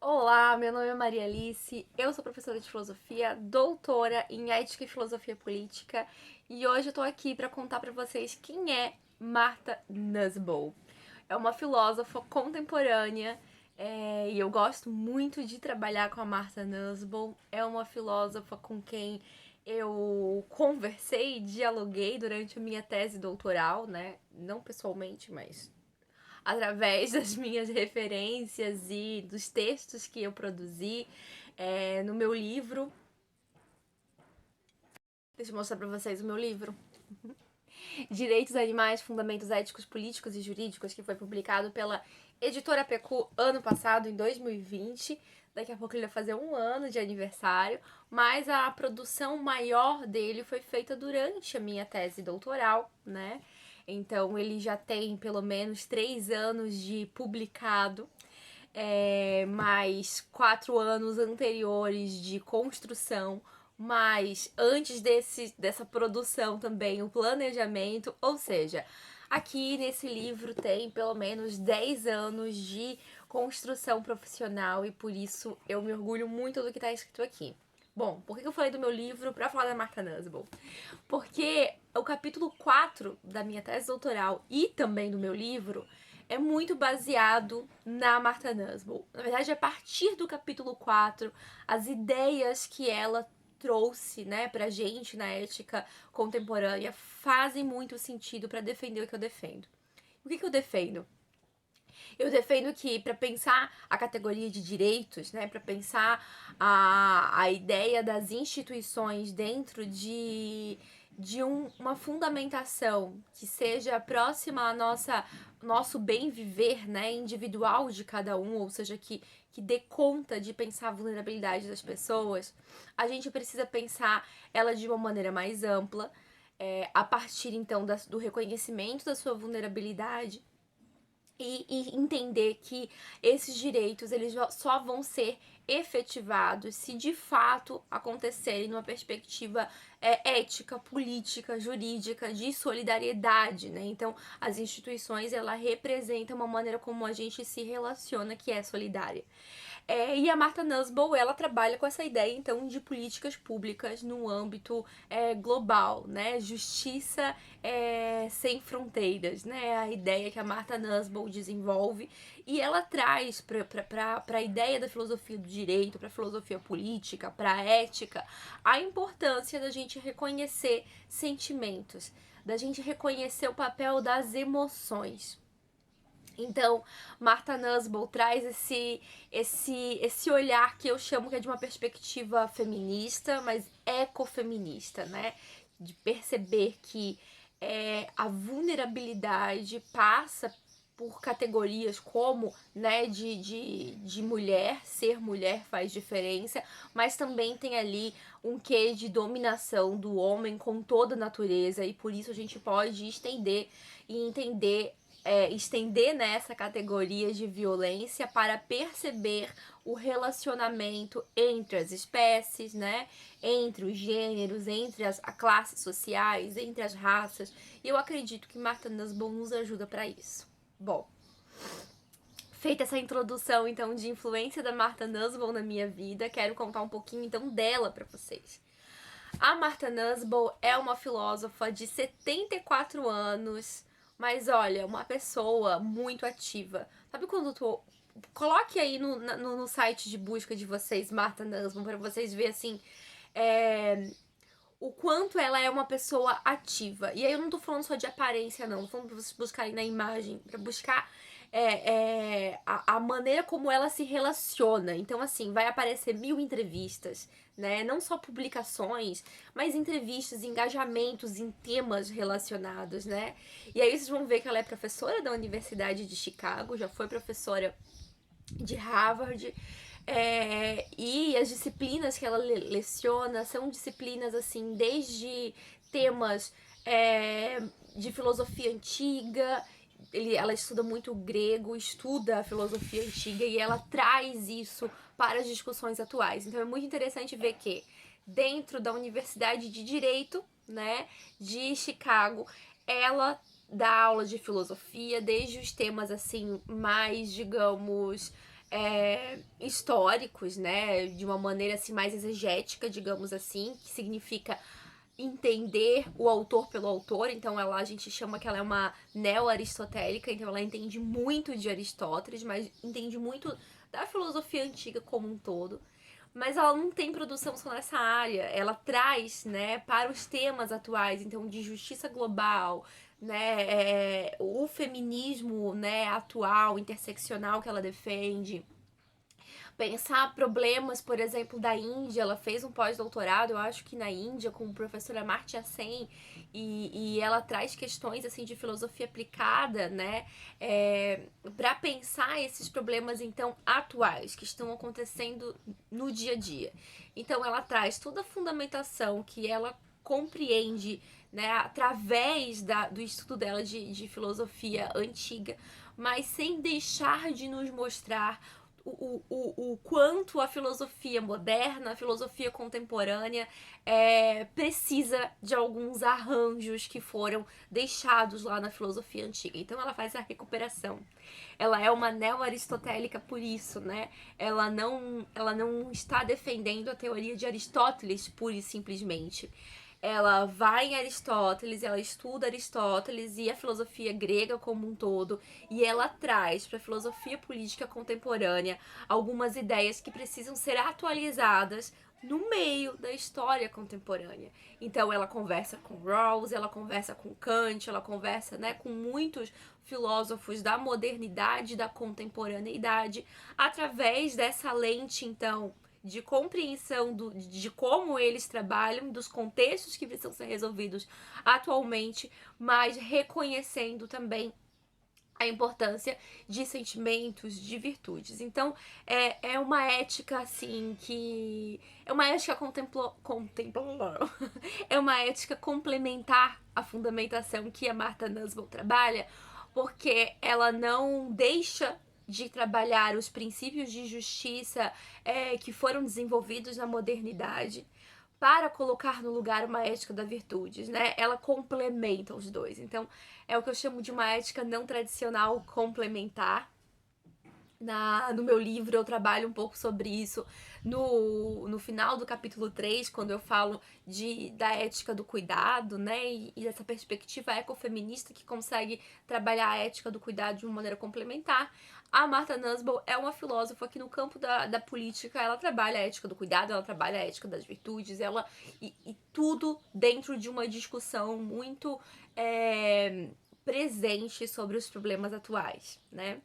Olá, meu nome é Maria Alice, eu sou professora de filosofia, doutora em ética e filosofia política, e hoje eu tô aqui para contar para vocês quem é Martha Nussbaum. É uma filósofa contemporânea, e eu gosto muito de trabalhar com a Martha Nussbaum. É uma filósofa com quem eu conversei, dialoguei durante a minha tese doutoral, né? Não pessoalmente, mas através das minhas referências e dos textos que eu produzi no meu livro. Deixa eu mostrar para vocês o meu livro. Direitos Animais, Fundamentos Éticos, Políticos e Jurídicos, que foi publicado pela Editora Pecu ano passado, em 2020. Daqui a pouco ele vai fazer um ano de aniversário, mas a produção maior dele foi feita durante a minha tese doutoral, né? Então ele já tem pelo menos 3 anos de publicado, mais 4 anos anteriores de construção, mas antes dessa produção também o planejamento, ou seja, aqui nesse livro tem pelo menos 10 anos de construção profissional e por isso eu me orgulho muito do que está escrito aqui. Bom, por que eu falei do meu livro para falar da Martha Nussbaum? Porque o capítulo 4 da minha tese doutoral e também do meu livro é muito baseado na Martha Nussbaum. Na verdade, a partir do capítulo 4, as ideias que ela trouxe, né, pra gente na ética contemporânea fazem muito sentido para defender o que eu defendo. O que eu defendo? Eu defendo que para pensar a categoria de direitos, né, para pensar a ideia das instituições dentro de uma fundamentação que seja próxima à nosso bem viver, né, individual de cada um, ou seja, que dê conta de pensar a vulnerabilidade das pessoas, a gente precisa pensar ela de uma maneira mais ampla, a partir então do reconhecimento da sua vulnerabilidade e entender que esses direitos eles só vão ser efetivados se de fato acontecerem numa perspectiva ética, política, jurídica, de solidariedade, né? Então, as instituições, ela representam uma maneira como a gente se relaciona que é solidária. E a Martha Nussbaum, ela trabalha com essa ideia, então, de políticas públicas no âmbito global, né? Justiça sem fronteiras, né? A ideia que a Martha Nussbaum desenvolve e ela traz para a ideia da filosofia do direito, para a filosofia política, para a ética, a importância da gente reconhecer sentimentos, da gente reconhecer o papel das emoções. Então, Martha Nussbaum traz esse olhar que eu chamo que é de uma perspectiva feminista, mas ecofeminista, né? De perceber que a vulnerabilidade passa por categorias como, né, de mulher, ser mulher faz diferença, mas também tem ali um quê de dominação do homem com toda a natureza, e por isso a gente pode estender e entender estender nessa categoria de violência para perceber o relacionamento entre as espécies, né? Entre os gêneros, entre as classes sociais, entre as raças. E eu acredito que Martha Nussbaum nos ajuda para isso. Bom, feita essa introdução então de influência da Martha Nussbaum na minha vida, quero contar um pouquinho então dela para vocês. A Martha Nussbaum é uma filósofa de 74 anos, mas olha, uma pessoa muito ativa. Sabe quando tu. Coloque aí no site de busca de vocês, Martha Nussbaum, para vocês verem assim. O quanto ela é uma pessoa ativa. E aí eu não tô falando só de aparência, não. Tô falando pra vocês buscarem na imagem, pra buscar a maneira como ela se relaciona. Então, assim, vai aparecer 1000 entrevistas, né? Não só publicações, mas entrevistas, engajamentos em temas relacionados, né? E aí vocês vão ver que ela é professora da Universidade de Chicago, já foi professora de Harvard. E as disciplinas que ela leciona são disciplinas assim, desde temas de filosofia antiga. Ela estuda muito grego, estuda a filosofia antiga e ela traz isso para as discussões atuais. Então é muito interessante ver que dentro da Universidade de Direito, né, de Chicago, ela dá aula de filosofia, desde os temas assim mais, digamos, históricos, né, de uma maneira assim mais exegética, digamos assim, que significa entender o autor pelo autor. Então a gente chama que ela é uma neo-aristotélica, então ela entende muito de Aristóteles, mas entende muito da filosofia antiga como um todo. Mas ela não tem produção só nessa área, ela traz, né, para os temas atuais, então de justiça global, né, o feminismo, né, atual, interseccional que ela defende, pensar problemas, por exemplo, da Índia. Ela fez um pós-doutorado, eu acho que na Índia, com a professora Amartya Sen, e ela traz questões assim de filosofia aplicada, né, para pensar esses problemas então atuais que estão acontecendo no dia a dia. Então ela traz toda a fundamentação que ela compreende, né, através do estudo dela de filosofia antiga, mas sem deixar de nos mostrar o quanto a filosofia moderna, a filosofia contemporânea precisa de alguns arranjos que foram deixados lá na filosofia antiga. Então ela faz a recuperação. Ela é uma neo-aristotélica por isso, né? Ela não está defendendo a teoria de Aristóteles pura e simplesmente. Ela vai em Aristóteles, ela estuda Aristóteles e a filosofia grega como um todo, e ela traz para a filosofia política contemporânea algumas ideias que precisam ser atualizadas no meio da história contemporânea. Então ela conversa com Rawls, ela conversa com Kant, ela conversa, né, com muitos filósofos da modernidade, da contemporaneidade, através dessa lente, então, de compreensão de como eles trabalham, dos contextos que precisam ser resolvidos atualmente, mas reconhecendo também a importância de sentimentos, de virtudes. Então, é uma ética, assim, que... É uma ética é uma ética complementar à fundamentação que a Martha Nussbaum trabalha, porque ela não deixa de trabalhar os princípios de justiça que foram desenvolvidos na modernidade para colocar no lugar uma ética da virtudes, né? Ela complementa os dois. Então, é o que eu chamo de uma ética não tradicional complementar. No meu livro eu trabalho um pouco sobre isso no final do capítulo 3, quando eu falo da ética do cuidado, né? E dessa perspectiva ecofeminista que consegue trabalhar a ética do cuidado de uma maneira complementar. A Martha Nussbaum é uma filósofa que no campo da política ela trabalha a ética do cuidado, ela trabalha a ética das virtudes, e tudo dentro de uma discussão muito presente sobre os problemas atuais, né?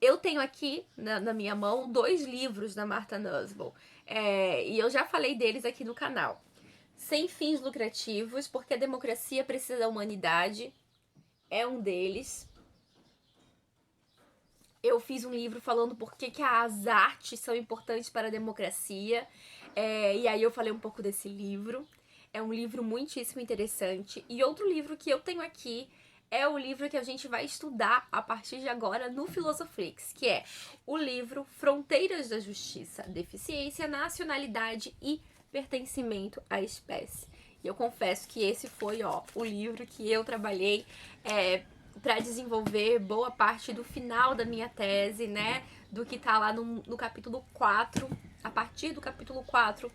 Eu tenho aqui na minha mão 2 livros da Martha Nussbaum, e eu já falei deles aqui no canal. Sem Fins Lucrativos, porque a democracia precisa da humanidade, é um deles. Eu fiz um livro falando por que as artes são importantes para a democracia, e aí eu falei um pouco desse livro. É um livro muitíssimo interessante. E outro livro que eu tenho aqui é o livro que a gente vai estudar a partir de agora no Filosoflix, que é o livro Fronteiras da Justiça, Deficiência, Nacionalidade e Pertencimento à Espécie. E eu confesso que esse foi o livro que eu trabalhei para desenvolver boa parte do final da minha tese, né? Do que tá lá no capítulo 4, a partir do capítulo 4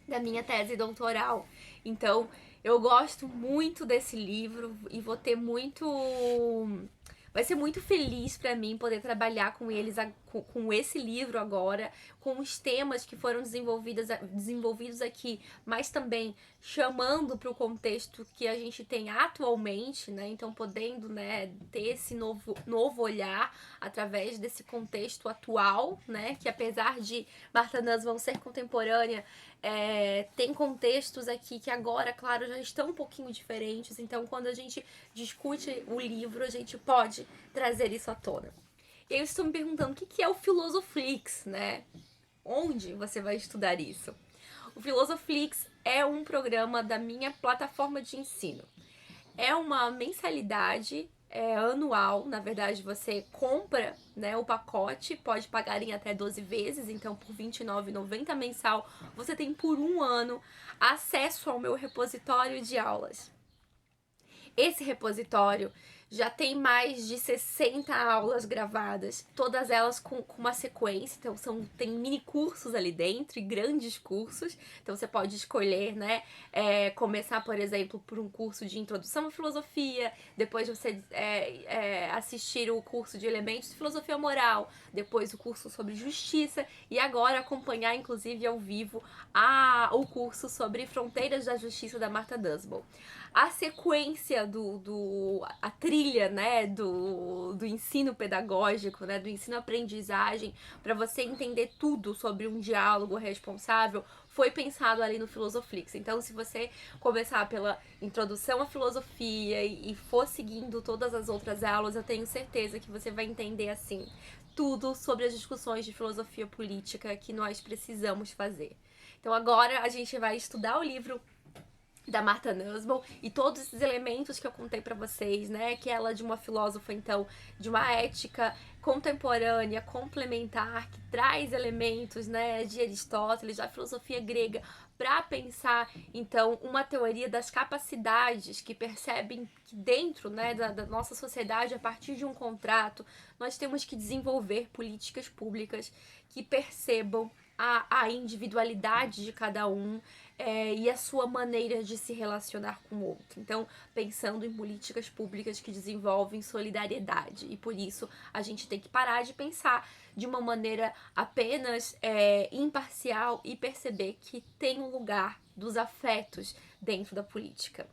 da minha tese doutoral. Então, eu gosto muito desse livro e vou ter muito... Vai ser muito feliz para mim poder trabalhar com eles, com esse livro agora, com os temas que foram desenvolvidos aqui, mas também chamando para o contexto que a gente tem atualmente, né? Então, podendo, né, ter esse novo olhar através desse contexto atual, né? Que apesar de Martha Nussbaum ser contemporânea, tem contextos aqui que agora, claro, já estão um pouquinho diferentes. Então, quando a gente discute o livro, a gente pode trazer isso à tona. E eu estou me perguntando o que é o Filosoflix, né? Onde você vai estudar isso? O Filosoflix é um programa da minha plataforma de ensino. É uma mensalidade anual, na verdade você compra, né, o pacote, pode pagar em até 12 vezes, então por R$ 29,90 mensal você tem por um ano acesso ao meu repositório de aulas. Esse repositório já tem mais de 60 aulas gravadas, todas elas com uma sequência, então tem mini cursos ali dentro e grandes cursos, então você pode escolher, né, começar, por exemplo, por um curso de introdução à filosofia, depois você assistir o curso de elementos de filosofia moral, depois o curso sobre justiça e agora acompanhar, inclusive, ao vivo o curso sobre fronteiras da justiça da Martha Nussbaum. A sequência a trilha, né, do ensino pedagógico, né, do ensino-aprendizagem, para você entender tudo sobre um diálogo responsável, foi pensado ali no Filosoflix. Então, se você começar pela introdução à filosofia e for seguindo todas as outras aulas, eu tenho certeza que você vai entender, assim, tudo sobre as discussões de filosofia política que nós precisamos fazer. Então, agora a gente vai estudar o livro da Martha Nussbaum e todos esses elementos que eu contei para vocês, né, que ela é de uma filósofa, então, de uma ética contemporânea, complementar, que traz elementos, né, de Aristóteles, da filosofia grega, para pensar, então, uma teoria das capacidades que percebem que dentro, né, da nossa sociedade, a partir de um contrato, nós temos que desenvolver políticas públicas que percebam a individualidade de cada um, e a sua maneira de se relacionar com o outro. Então, pensando em políticas públicas que desenvolvem solidariedade. E por isso, a gente tem que parar de pensar de uma maneira apenas imparcial e perceber que tem um lugar dos afetos dentro da política.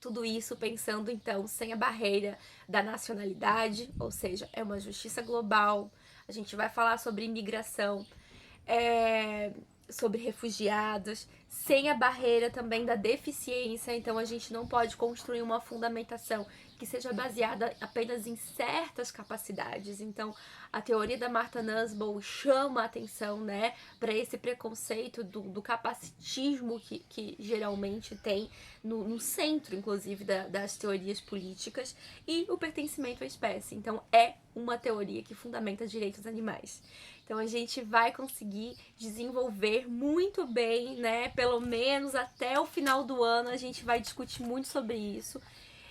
Tudo isso pensando, então, sem a barreira da nacionalidade, ou seja, é uma justiça global. A gente vai falar sobre imigração, sobre refugiados, sem a barreira também da deficiência. Então a gente não pode construir uma fundamentação que seja baseada apenas em certas capacidades. Então a teoria da Martha Nussbaum chama a atenção, né, para esse preconceito do capacitismo que geralmente tem no centro, inclusive, das teorias políticas, e o pertencimento à espécie. Então é uma teoria que fundamenta direitos animais. Então a gente vai conseguir desenvolver muito bem, né? Pelo menos até o final do ano a gente vai discutir muito sobre isso.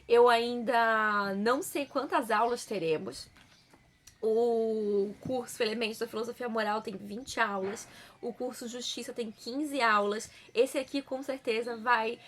Eu ainda não sei quantas aulas teremos. O curso Elementos da Filosofia Moral tem 20 aulas. O curso Justiça tem 15 aulas. Esse aqui com certeza vai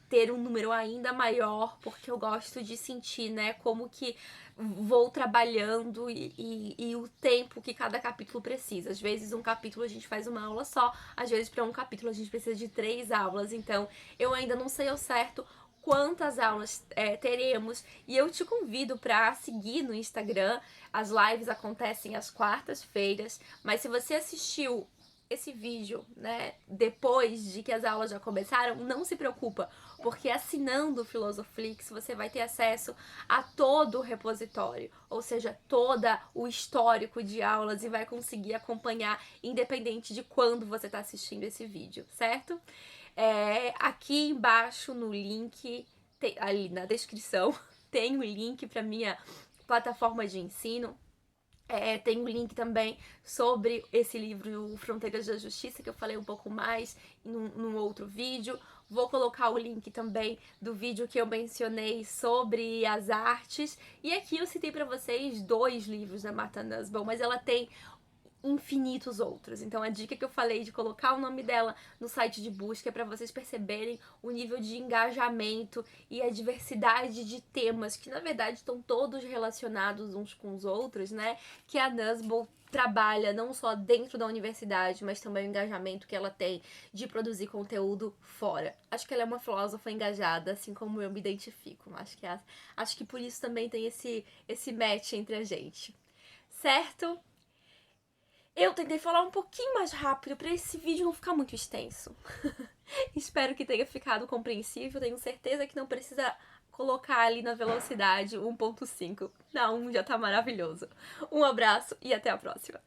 ter um número ainda maior, porque eu gosto de sentir, né, como que vou trabalhando e o tempo que cada capítulo precisa. Às vezes um capítulo a gente faz uma aula só, às vezes para um capítulo a gente precisa de 3 aulas. Então eu ainda não sei ao certo quantas aulas teremos, e eu te convido para seguir no Instagram. As lives acontecem às quartas-feiras, mas se você assistiu esse vídeo, né, depois de que as aulas já começaram, não se preocupa, porque assinando o Filosoflix você vai ter acesso a todo o repositório, ou seja, todo o histórico de aulas, e vai conseguir acompanhar independente de quando você está assistindo esse vídeo, certo? Aqui embaixo no link, ali na descrição, tem o link para minha plataforma de ensino. Tem um link também sobre esse livro Fronteiras da Justiça, que eu falei um pouco mais num outro vídeo. Vou colocar o link também do vídeo que eu mencionei sobre as artes. E aqui eu citei para vocês 2 livros da Martha Nussbaum, mas ela tem infinitos outros. Então a dica que eu falei de colocar o nome dela no site de busca é para vocês perceberem o nível de engajamento e a diversidade de temas que na verdade estão todos relacionados uns com os outros, né? Que a Nussbaum trabalha não só dentro da universidade, mas também o engajamento que ela tem de produzir conteúdo fora. Acho que ela é uma filósofa engajada, assim como eu me identifico. Acho que por isso também tem esse match entre a gente. Certo? Eu tentei falar um pouquinho mais rápido para esse vídeo não ficar muito extenso. Espero que tenha ficado compreensível. Tenho certeza que não precisa colocar ali na velocidade 1.5. Na 1 já tá maravilhoso. Um abraço e até a próxima.